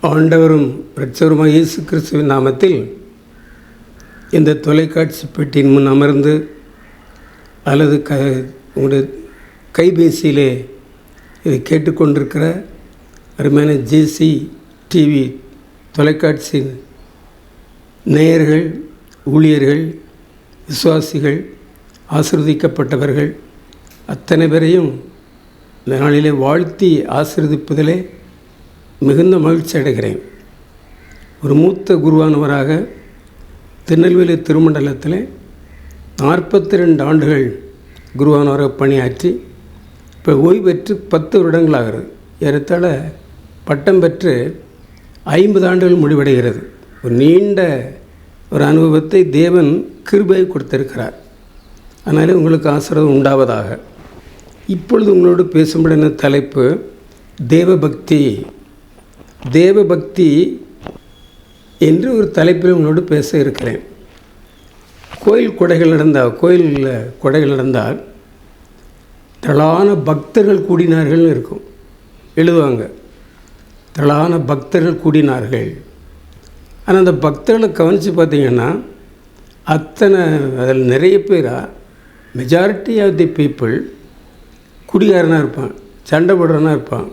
ஆண்டவரும் இரட்சகருமாகிய இயேசு கிறிஸ்துவின் நாமத்தில் இந்த தொலைக்காட்சி பெட்டியின் முன் அமர்ந்து அல்லது உங்களுடைய கைபேசியிலே இதை கேட்டுக்கொண்டிருக்கிற அருமையான ஜேசி டிவி தொலைக்காட்சியின் நேயர்கள், ஊழியர்கள், விசுவாசிகள், ஆசீர்வதிக்கப்பட்டவர்கள் அத்தனை பேரையும் இந்த நாளிலே வாழ்த்தி ஆசீர்வதிப்பதிலே மிகுந்த மகிழ்ச்சி அடைகிறேன். ஒரு மூத்த குருவானவராக திருநெல்வேலி திருமண்டலத்தில் 42 ஆண்டுகள் குருவானவராக பணியாற்றி இப்போ ஓய்வு பெற்று 10 வருடங்களாகிறது. ஏறத்தாழ பட்டம் பெற்று 50 ஆண்டுகள் முடிவடைகிறது. ஒரு நீண்ட ஒரு அனுபவத்தை தேவன் கிருபை கொடுத்திருக்கிறார். அதனாலே உங்களுக்கு ஆசீர்வாதம் உண்டாவதாக. இப்பொழுது உங்களோடு பேசும்படின தலைப்பு தேவபக்தி. தேவபக்தி என்று ஒரு தலைப்பில் உங்களோடு பேச இருக்கிறேன். கோயிலில் கொடைகள் நடந்தால் திரளான பக்தர்கள் கூடினார்கள்னு இருக்கும், எழுதுவாங்க. திரளான பக்தர்கள் கூடினார்கள். ஆனால் அந்த பக்தர்களை கவனித்து பார்த்திங்கன்னா அதில் நிறைய பேராக மெஜாரிட்டி ஆஃப் தி பீப்புள் குடிகாரனாக இருப்பான், சண்டை போடுறவனாக இருப்பான்,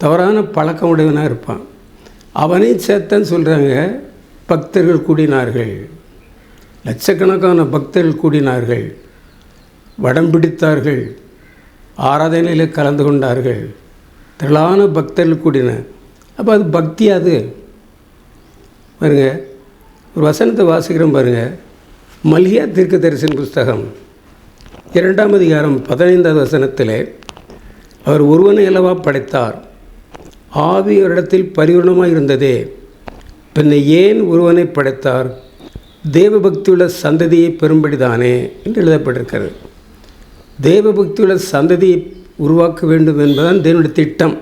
தவறான பழக்கம் உடையவனாக இருப்பான். அவனையும் சேர்த்தான்னு சொல்கிறாங்க. பக்தர்கள் கூடினார்கள், லட்சக்கணக்கான பக்தர்கள் கூடினார்கள், வடம் பிடித்தார்கள், ஆராதனையில் கலந்து கொண்டார்கள், திரளான பக்தர்கள் கூடினார். அப்போ அது பக்தி. அது பாருங்கள், ஒரு வசனத்தை வாசிக்கிறோம் பாருங்கள். மல்கியா தீர்க்கதரிசன புஸ்தகம் 2ஆம் அதிகாரம் 15வது வசனத்தில், அவர் ஒருவனை அல்லவா படைத்தார், ஆவி அவரிடத்தில் பரிபூரணமாக இருந்ததே, பின்ன ஏன் ஒருவனை படைத்தார், தேவபக்தியுள்ள சந்ததியை பெறும்படிதானே என்று எழுதப்பட்டிருக்கிறது. தேவபக்தியுள்ள சந்ததியை உருவாக்க வேண்டும் என்பதுதான் தேவனுடைய திட்டம்.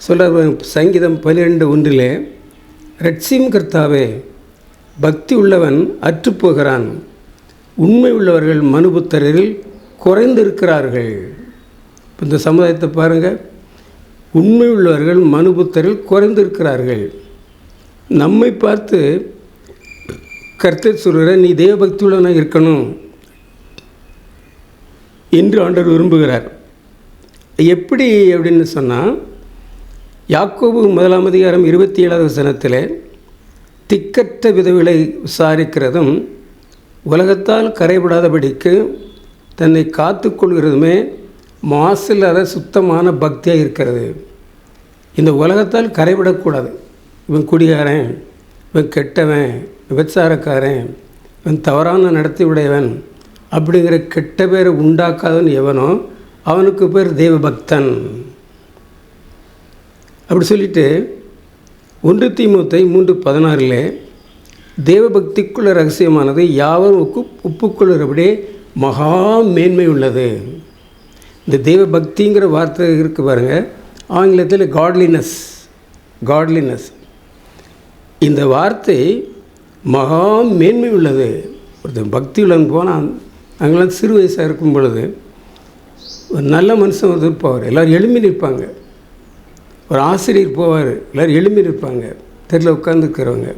சொல்ல சங்கீதம் 12:1, ரட்சியும் கர்த்தாவே, பக்தி உள்ளவன் அற்றுப்போகிறான், உண்மை உள்ளவர்கள் மனுபுத்திரரில் குறைந்திருக்கிறார்கள். இப்போ இந்த சமுதாயத்தை பாருங்கள், உண்மை உள்ளவர்கள் மனுபுத்திரரில் குறைந்திருக்கிறார்கள். நம்மை பார்த்து கர்த்தர் சொல்கிற, நீ தேவபக்தி உள்ளவனாக இருக்கணும் என்று ஆண்டவர் விரும்புகிறார். எப்படி அப்படின்னு சொன்னால், யாக்கோபு 1ஆம் அதிகாரம் 27வது வசனத்தில், திக்கற்ற விதவிகளை விசாரிக்கிறதும் உலகத்தால் கரைபடாதபடிக்கு தன்னை காத்து கொள்கிறதுமே மாசில்லாத சுத்தமான பக்தியாக இருக்கிறது. இந்த உலகத்தால் கரைபடக்கூடாது. இவன் குடிகாரன், இவன் கெட்டவன், விபச்சாரக்காரன், இவன் தவறான நடத்தி உடையவன் அப்படிங்கிற கெட்ட பேரை உண்டாக்காதவன் எவனோ அவனுக்கு பேர் தேவபக்தன். அப்படி சொல்லிட்டு 1 தீமோத்தேயு 3:16 தேவபக்திக்குள்ள ரகசியமானது யாவரும் ஒப்புக்கொள்கிறபடியே மகா மேன்மை உள்ளது. இந்த தேவபக்திங்கிற வார்த்தை இருக்குது பாருங்கள், ஆங்கிலத்தில் காட்லினஸ். இந்த வார்த்தை மகா மேன்மை உள்ளது. ஒருத்தர் பக்தி உள்ளவன் போனால், அங்கெல்லாம் சிறு வயசாக இருக்கும் பொழுது ஒரு நல்ல மனுஷன் ஒருத்தர் போவார், எல்லோரும் எழும்பி நிற்பாங்க. ஒரு ஆசிரியர் போவார், எல்லோரும் எழும்பி நிற்பாங்க, தெருவில் உட்காந்துருக்கிறவங்க.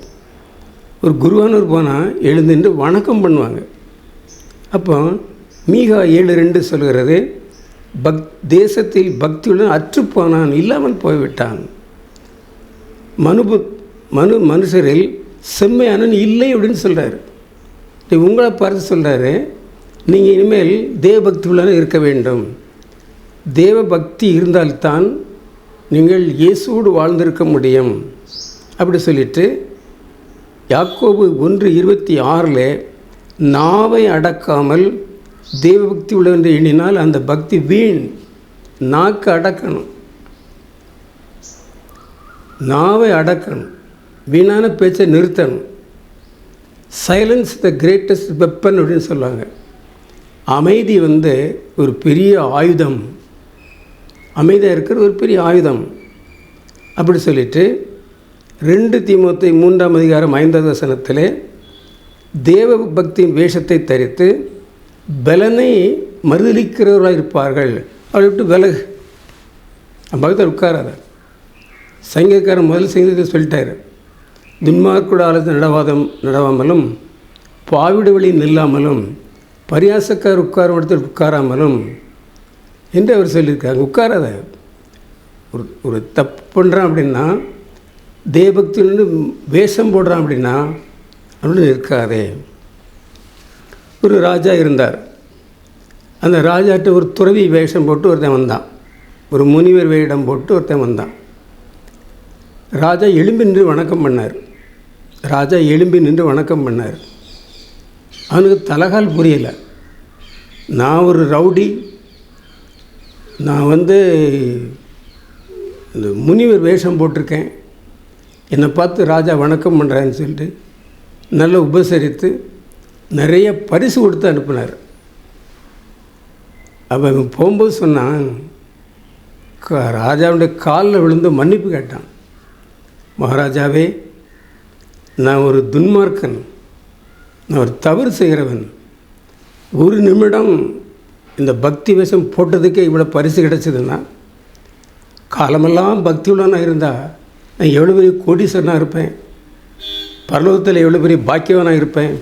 ஒரு குருவானவர் போனால் எழுந்துட்டு வணக்கம் பண்ணுவாங்க. அப்போ மீகா 7:2 சொல்கிறது, தேசத்தில் பக்தியுடன் அற்றுப்போனான், இல்லாமல் போய்விட்டான். மனுஷரில் செம்மையானவன் இல்லை அப்படின்னு சொல்கிறார். உங்களை பார்த்து சொல்கிறாரு, நீங்கள் இனிமேல் தேவபக்தியுடன் இருக்க வேண்டும். தேவபக்தி இருந்தால்தான் நீங்கள் இயேசுவோடு வாழ்ந்திருக்க முடியும் அப்படி சொல்லிட்டு, யாக்கோபு 1:26 நாவை அடக்காமல் தேவபக்தி உள்ளவென்று எண்ணினால் அந்த பக்தி வீண். நாக்கு அடக்கணும், நாவை அடக்கணும், வீணான பேச்சை நிறுத்தணும். சைலன்ஸ் த கிரேட்டஸ்ட் வெப்பன் அப்படின்னு சொல்லுவாங்க. அமைதி ஒரு பெரிய ஆயுதம், அமைதியாக இருக்கிற ஒரு பெரிய ஆயுதம் அப்படி சொல்லிட்டு 2 தீமோத்தேயு 3ஆம் அதிகாரம் 5வது வசனத்தில், தேவ பக்தியின் வேஷத்தை தரித்து பலனை மறுதளிக்கிறவர்களாக இருப்பார்கள். அவளை விட்டு விலகு, பக்கத்தில் உட்காராத. சங்கீதக்காரன் முதல் சங்கீதத்தை சொல்லிட்டார், துன்மார்க்கோட ஆலோசனை நடவாமலும் பாவிட வழி நில்லாமலும் பரியாசக்கார் உட்காரும் இடத்தில் உட்காராமலும் என்று அவர் சொல்லியிருக்காங்க. உட்காராத. ஒரு தப்பு பண்ணுறான் அப்படின்னா, தேவபக்தியிலிருந்து வேஷம் போடுறான் அப்படின்னா அப்படின்னு இருக்காதே. ஒரு ராஜா இருந்தார். அந்த ராஜாட்ட ஒரு துறவி வேஷம் போட்டு ஒருத்தன் வந்தான். ஒரு முனிவர் வேடம் போட்டு ஒருத்தன் வந்தான். ராஜா எழும்பி நின்று வணக்கம் பண்ணார். அவனுக்கு தலகால் புரியலை. நான் ஒரு ரவுடி, நான் இந்த முனிவர் வேஷம் போட்டிருக்கேன், என்னை பார்த்து ராஜா வணக்கம் பண்ணுறான்னு சொல்லிட்டு நல்லா உபசரித்து நிறைய பரிசு கொடுத்து அனுப்பினார். அவன் போகும்போது சொன்னான், ராஜாவுடைய காலில் விழுந்து மன்னிப்பு கேட்டான். மகாராஜாவே, நான் ஒரு துன்மார்க்கன், நான் ஒரு தவறு செய்கிறவன். ஒரு நிமிடம் இந்த பக்தி வேஷம் போட்டதுக்கே இவ்வளோ பரிசு கிடச்சிதுன்னா, காலமெல்லாம் பக்தி உள்ளவனாக இருந்தால் நான் எவ்வளோ பெரிய கோடீஸ்வரனாக இருப்பேன், பரலோகத்தில் எவ்வளோ பெரிய பாக்கியவனாக இருப்பேன்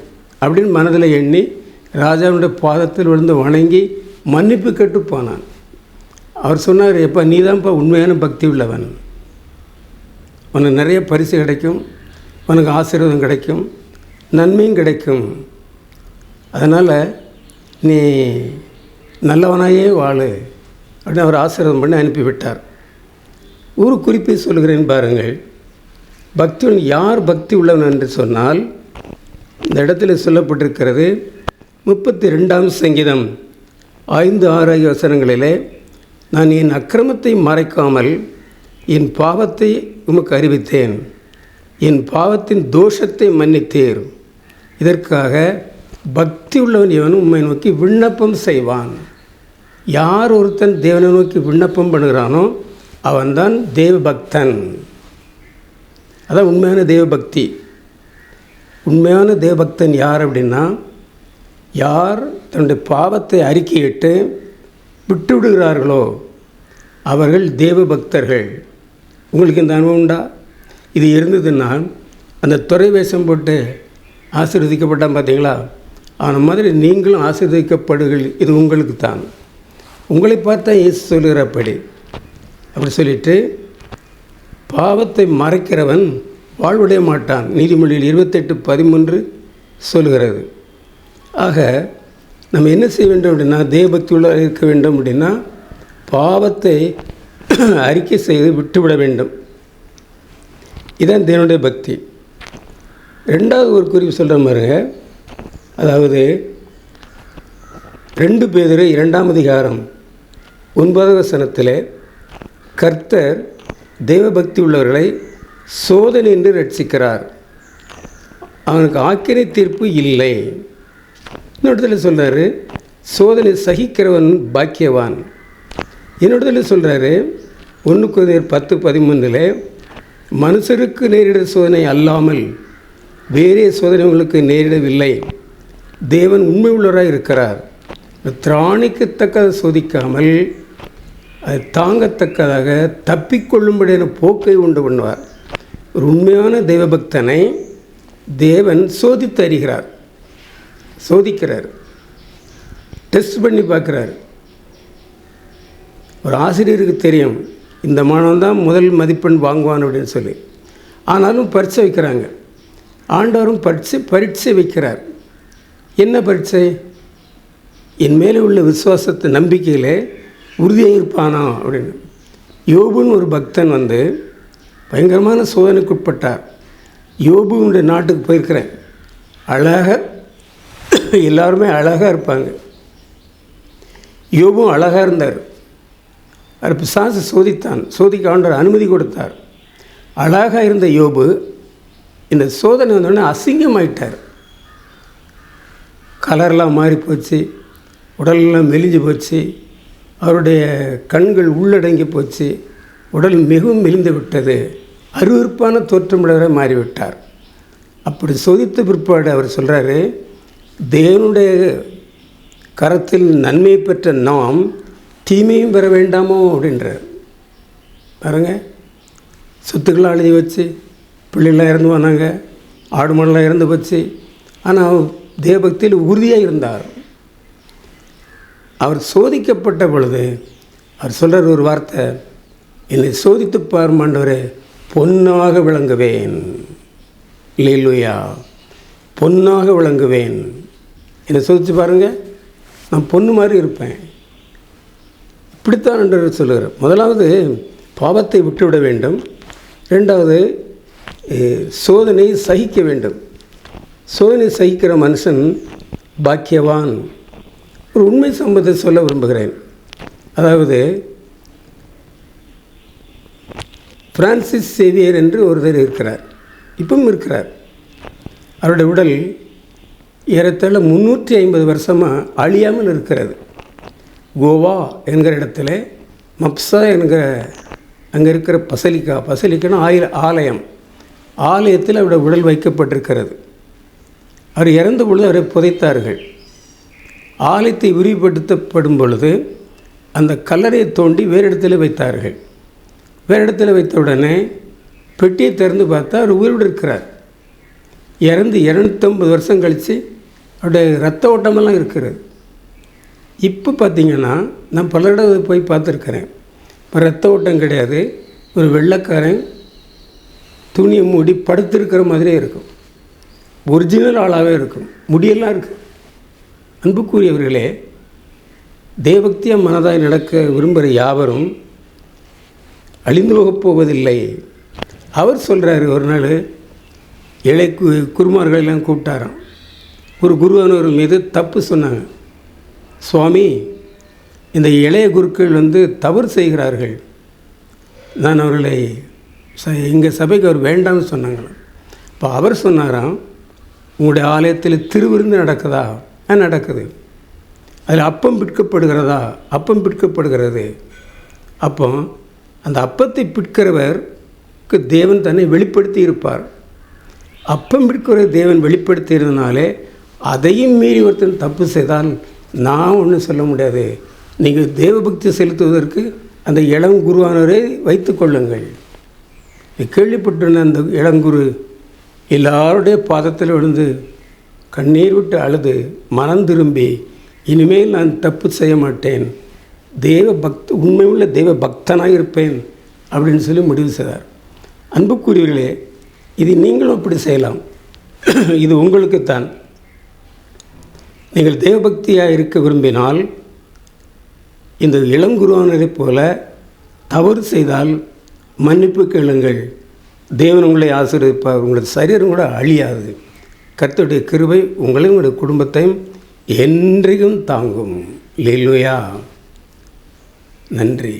அப்படின்னு மனதில் எண்ணி ராஜாவுடைய பாதத்தில் விழுந்து வணங்கி மன்னிப்பு கேட்டு போனான். அவர் சொன்னார், எப்போ நீ தான்ப்பா உண்மையான பக்தி உள்ளவன், உனக்கு நிறைய பரிசு கிடைக்கும், உனக்கு ஆசீர்வாதம் கிடைக்கும், நன்மையும் கிடைக்கும். அதனால் நீ நல்லவனாயே வாழு அப்படின்னு அவர் ஆசீர்வாதம் பண்ணி அனுப்பிவிட்டார். ஒரு குறிப்பை சொல்கிறேன் பாருங்கள். பக்தியுடன் யார் பக்தி உள்ளவன் என்று சொன்னால், இந்த இடத்துல சொல்லப்பட்டிருக்கிறது 32ஆம் சங்கீதம் 5-6 வசனங்களிலே, நான் என் அக்கிரமத்தை மறைக்காமல் என் பாவத்தை உமக்கு அறிவித்தேன், என் பாவத்தின் தோஷத்தை மன்னித்தீர், இதற்காக பக்தி உள்ளவன் எவனும் உம்மை நோக்கி விண்ணப்பம் செய்வான். யார் ஒருத்தன் தேவனை நோக்கி விண்ணப்பம் பண்ணுகிறானோ அவன்தான் தேவபக்தன். அதான் உண்மையான தேவபக்தி. உண்மையான தேவபக்தன் யார் அப்படின்னா, யார் தன்னுடைய பாவத்தை அறிக்கையிட்டு விட்டு விடுகிறார்களோ அவர்கள் தேவபக்தர்கள். உங்களுக்கு இந்த அனுபவம் உண்டா? இது இருந்ததுன்னா, அந்த துறை வேஷம் போட்டு ஆசீர்வதிக்கப்பட்டான் பார்த்தீங்களா, அவன மாதிரி நீங்களும் ஆசீர்வதிக்கப்படுகள். இது உங்களுக்கு தான். உங்களை பார்த்தா இயேசு சொல்கிறபடி அப்படி சொல்லிட்டு, பாவத்தை மறைக்கிறவன் வாழ்வுடைய மாட்டான், நீதிமொழியில் 28:13 சொல்கிறது. ஆக நம்ம என்ன செய்ய வேண்டும் அப்படின்னா, தேவபக்தியுள்ள இருக்க வேண்டும் அப்படின்னா, பாவத்தை அறிக்கை செய்து விட்டுவிட வேண்டும். இதான் தேவனுடைய பக்தி. ரெண்டாவது ஒரு குறிப்பு சொல்கிற மாதிரிங்க, அதாவது 2 பேதுரு 2ஆம் அதிகாரம் 9வது வசனத்தில், கர்த்தர் தேவபக்தி உள்ளவர்களை சோதனை என்று ரட்சிக்கிறார், அவனுக்கு ஆக்கினை தீர்ப்பு இல்லை. இன்னொருத்துல சொல்கிறாரு, சோதனை சகிக்கிறவன் பாக்கியவான். இன்னொருத்துல சொல்கிறாரு 1 கொரிந்தியர் 10:13, மனுஷருக்கு நேரிட சோதனை அல்லாமல் வேறே சோதனை உங்களுக்கு நேரிடவில்லை, தேவன் உண்மை உள்ளவராக இருக்கிறார், திராணிக்கத்தக்கதை சோதிக்காமல் அது தாங்கத்தக்கதாக தப்பிக்கொள்ளும்படியான போக்கை உண்டு பண்ணுவார். ஒரு உண்மையான தெய்வபக்தனை தேவன் சோதித்து அறிகிறார், சோதிக்கிறார், டெஸ்ட் பண்ணி பார்க்குறார். ஒரு ஆசிரியருக்கு தெரியும் இந்த மாணவன் தான் முதல் மதிப்பெண் வாங்குவான் அப்படின்னு சொல்லி. ஆனாலும் பரீட்சை வைக்கிறாங்க. ஆண்டவரும் பரீட்சை வைக்கிறார். என்ன பரீட்சை? என் மேலே உள்ள விசுவாசத்தை நம்பிக்கையில் உறுதியாக இருப்பானா அப்படின்னு. யோபுன்னு ஒரு பக்தன் பயங்கரமான சோதனைக்கு உட்பட்டார். யோபுனுடைய நாட்டுக்கு போயிருக்கிறேன். அழகாக எல்லாருமே அழகாக இருப்பாங்க. யோபும் அழகாக இருந்தார். அது பிசாசு சோதிக்க ஆண்டவர் அனுமதி கொடுத்தார். அழகாக இருந்த யோபு இந்த சோதனை வந்தோடனே அசிங்கமாயிட்டார். கலர்லாம் மாறி போச்சு, உடலெல்லாம் மெலிஞ்சு போச்சு, அவருடைய கண்கள் உள்ளடங்கி போச்சு, உடல் மிகவும் மெலிந்து விட்டது, அருவருப்பான தோற்றமுடையவரை மாறிவிட்டார். அப்படி சோதித்த பிற்பாடு அவர் சொல்கிறாரு, தேவனுடைய கரத்தில் நன்மை பெற்ற நாம் தீமையும் பெற வேண்டாமோ அப்படின்றார். பாருங்க, சொத்துக்களாக எழுதி வச்சு பிள்ளைகளாம் இறந்து போனாங்க, ஆடு மாடெல்லாம் இறந்து போச்சு. ஆனால் அவர் தேவபக்தியில் உறுதியாக இருந்தார். அவர் சோதிக்கப்பட்ட பொழுது அவர் சொல்கிற ஒரு வார்த்தை, என்னை சோதித்து பாரும் ஆண்டவரே, பொன்னாக விளங்குவேன். அல்லேலூயா, பொன்னாக விளங்குவேன். என்னை சோதித்து பாருங்கள், நான் பொண்ணு மாதிரி இருப்பேன். இப்படித்தான் ஆண்டவர் சொல்லுகிறார். முதலாவது பாவத்தை விட்டுவிட வேண்டும். ரெண்டாவது சோதனை சகிக்க வேண்டும். சோதனை சகிக்கிற மனுஷன் பாக்கியவான். ஒரு உண்மை சம்பவத்தை சொல்ல விரும்புகிறேன். அதாவது பிரான்சிஸ் சேவியர் என்று ஒருத்தர் இருக்கிறார், இப்பவும் இருக்கிறார். அவருடைய உடல் ஏறத்தாழ 350 வருஷமாக அழியாமல் இருக்கிறது. கோவா என்கிற இடத்துல மப்சா என்கிற அங்கே இருக்கிற பசலிக்கான ஆலயத்தில் அவருடைய உடல் வைக்கப்பட்டிருக்கிறது. அவர் இறந்த பொழுது அவரை புதைத்தார்கள். ஆலயத்தை விரிவுபடுத்தப்படும் பொழுது அந்த கல்லறையை தோண்டி வேறு இடத்துல வைத்தார்கள். வேறு இடத்துல வைத்த உடனே பெட்டியை திறந்து பார்த்தா அவர் உயிரோடு இருக்கிறார். இறந்து 250 வருஷம் கழித்து அவருடைய ரத்த ஓட்டமெல்லாம் இருக்கிறது. இப்போ பார்த்திங்கன்னா நான் பல இடத்துல போய் பார்த்துருக்கிறேன். இப்போ ரத்த ஓட்டம் கிடையாது, ஒரு வெள்ளைக்காரன் துணியை மூடி படுத்திருக்கிற மாதிரியே இருக்கும். ஒரிஜினல் ஆளாகவே இருக்கும், முடியெல்லாம் இருக்குது. அன்புக்குரியவர்களே, தேவபக்தியாக மனதாய் நடக்க விரும்புகிற யாவரும் அழிந்து போகப் போவதில்லை. அவர் சொல்கிறாரு, ஒரு நாள் இளைய குருமார்களெல்லாம் கூப்பிட்டாராம். ஒரு குருவானவர் மீது தப்பு சொன்னாங்க. சுவாமி, இந்த இளைய குருக்கள் தவறு செய்கிறார்கள், நான் அவர்களை எங்கள் சபைக்கு அவர் வேண்டாம்னு சொன்னாங்களாம். இப்போ அவர் சொன்னாராம், உங்களுடைய ஆலயத்தில் திருவிருந்து நடக்குதா? நடக்குது. அதில் அப்பம் பிற்கப்படுகிறதா? அப்பம் பிற்கப்படுகிறது. அப்போ அந்த அப்பத்தை பிற்கிறவருக்கு தேவன் தன்னை வெளிப்படுத்தி இருப்பார். அப்பம் பிற்கிற தேவன் வெளிப்படுத்தி இருந்தனாலே அதையும் மீறி ஒருத்தன் தப்பு செய்தால் நான் ஒன்றும் சொல்ல முடியாது. நீங்கள் தேவபக்தி செலுத்துவதற்கு அந்த இளங்குருவானவரை வைத்து கொள்ளுங்கள். கேள்விப்பட்டிருந்த அந்த இளங்குரு எல்லாருடைய பாதத்தில் விழுந்து கண்ணீர் விட்டு அழுது மனம் திரும்பி, இனிமேல் நான் தப்பு செய்ய மாட்டேன், உண்மையுள்ள தெய்வ பக்தனாக இருப்பேன் அப்படின்னு சொல்லி முடிவு செய்தார். அன்புக்குரியவர்களே, இது நீங்களும் அப்படி செய்யலாம். இது உங்களுக்குத்தான். நீங்கள் தேவபக்தியாக இருக்க விரும்பினால் இந்த இளங்குருவானரைப் போல தவறு செய்தால் மன்னிப்பு கேளுங்கள். தேவன் உங்களை ஆசீர்வதிப்பார். உங்களது சரீரம் கூட அழியாது. கர்த்தருடைய கிருபை உங்களையும் உங்களுடைய குடும்பத்தையும் என்றைக்கும் தாங்கும். அல்லேலூயா. நன்றி.